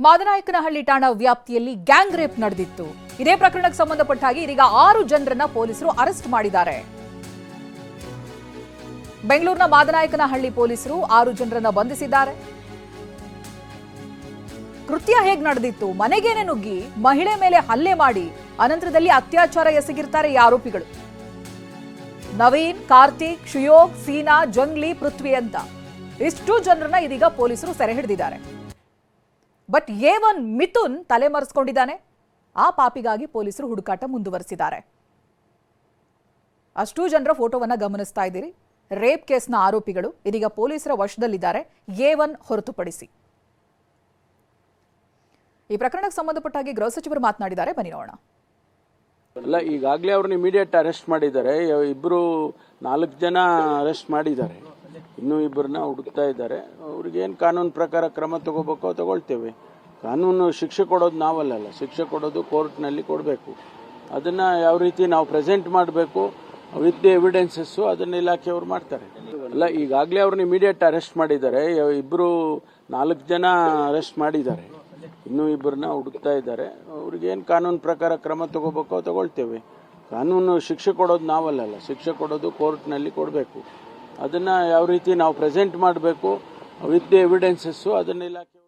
ಮಾದನಾಯಕನಹಳ್ಳಿ ಠಾಣಾ ವ್ಯಾಪ್ತಿಯಲ್ಲಿ gang rape ನಡೆದಿತ್ತು. ಇದೇ ಪ್ರಕರಣಕ್ಕೆ ಸಂಬಂಧಪಟ್ಟ ಹಾಗೆ ಇದೀಗ 6 ಜನರನ್ನ ಪೊಲೀಸರು ಅರೆಸ್ಟ್ ಮಾಡಿದ್ದಾರೆ. ಬೆಂಗಳೂರಿನ ಮಾದನಾಯಕನಹಳ್ಳಿ ಪೊಲೀಸರು 6 ಜನರನ್ನ ಬಂಧಿಸಿದ್ದಾರೆ. ಕೃತ್ಯ ಹೇಗೆ ನಡೆದಿತ್ತು? ಮನೆಗೇನೆ ನುಗ್ಗಿ ಮಹಿಳೆ ಮೇಲೆ ಹಲ್ಲೆ ಮಾಡಿ ಅನಂತರದಲ್ಲಿ ಅತ್ಯಾಚಾರ ಎಸಗಿರ್ತಾರೆ ಈ ಆರೋಪಿಗಳು. ನವೀನ್, ಕಾರ್ತಿಕ್, ಶಿಯೋಗ್, ಸೀನಾ, ಜಂಗ್ಲಿ, ಪೃಥ್ವಿ ಅಂತ ಇಷ್ಟು ಜನರನ್ನ ಇದೀಗ ಪೊಲೀಸರು ಸೆರೆ ಹಿಡಿದಿದ್ದಾರೆ. ಬಟ್ A1 ಮಿಥುನ್ ತಲೆಮರೆಸಿಕೊಂಡಿದ್ದಾನೆ. ಆ ಪಾಪಿಗಾಗಿ ಪೊಲೀಸರು ಹುಡುಕಾಟ ಮುಂದುವರೆಸಿದ್ದಾರೆ. ಅಷ್ಟು ಜನರ ಫೋಟೋವನ್ನ ಗಮನಿಸ್ತಾ ಇದ್ದೀರಿ. ರೇಪ್ ಕೇಸ್ನ ಆರೋಪಿಗಳು ಇದೀಗ ಪೊಲೀಸರ ವಶದಲ್ಲಿದ್ದಾರೆ, A1 ಹೊರತುಪಡಿಸಿ. ಈ ಪ್ರಕರಣಕ್ಕೆ ಸಂಬಂಧಪಟ್ಟ ಹಾಗೆ ಗೃಹ ಸಚಿವರು ಮಾತನಾಡಿದ್ದಾರೆ, ಬನ್ನಿ ನೋಡೋಣ. ಅಲ್ಲ, ಈಗಾಗಲೇ ಅವ್ರನ್ನ ಇಮಿಡಿಯೇಟ್ ಅರೆಸ್ಟ್ ಮಾಡಿದ್ದಾರೆ. 4 ಜನ ಅರೆಸ್ಟ್ ಮಾಡಿದ್ದಾರೆ. ಇನ್ನೂ 2 ಹುಡುಕ್ತಾ ಇದ್ದಾರೆ. ಅವ್ರಿಗೇನು ಕಾನೂನು ಪ್ರಕಾರ ಕ್ರಮ ತಗೋಬೇಕೋ ತಗೊಳ್ತೇವೆ. ಕಾನೂನು ಶಿಕ್ಷೆ ಕೊಡೋದು ನಾವಲ್ಲ, ಶಿಕ್ಷೆ ಕೊಡೋದು ಕೋರ್ಟ್ನಲ್ಲಿ ಕೊಡಬೇಕು. ಅದನ್ನ ಯಾವ ರೀತಿ ನಾವು ಪ್ರೆಸೆಂಟ್ ಮಾಡಬೇಕು ವಿತ್ ದಿ ಎವಿಡೆನ್ಸಸ್ಸು ಅದನ್ನ ಇಲಾಖೆಯವರು ಮಾಡ್ತಾರೆ. ಅಲ್ಲ, ಈಗಾಗಲೇ ಅವ್ರನ್ನ ಇಮಿಡಿಯೇಟ್ ಅರೆಸ್ಟ್ ಮಾಡಿದ್ದಾರೆ. 4 ಜನ ಅರೆಸ್ಟ್ ಮಾಡಿದ್ದಾರೆ. ಇನ್ನೂ 2 ಹುಡುಕ್ತಾ ಇದ್ದಾರೆ. ಅವ್ರಿಗೇನು ಕಾನೂನು ಪ್ರಕಾರ ಕ್ರಮ ತಗೋಬೇಕೋ ತಗೊಳ್ತೇವೆ. ಕಾನೂನು ಶಿಕ್ಷೆ ಕೊಡೋದು ನಾವಲ್ಲ, ಶಿಕ್ಷೆ ಕೊಡೋದು ಕೋರ್ಟ್ನಲ್ಲಿ ಕೊಡಬೇಕು. ಅದನ್ನ ಯಾವ ರೀತಿ ನಾವು ಪ್ರೆಸೆಂಟ್ ಮಾಡಬೇಕು ವಿತ್ ದಿ ಎವಿಡೆನ್ಸಸ್ಸು ಅದನ್ನ ಇಲಾಖೆ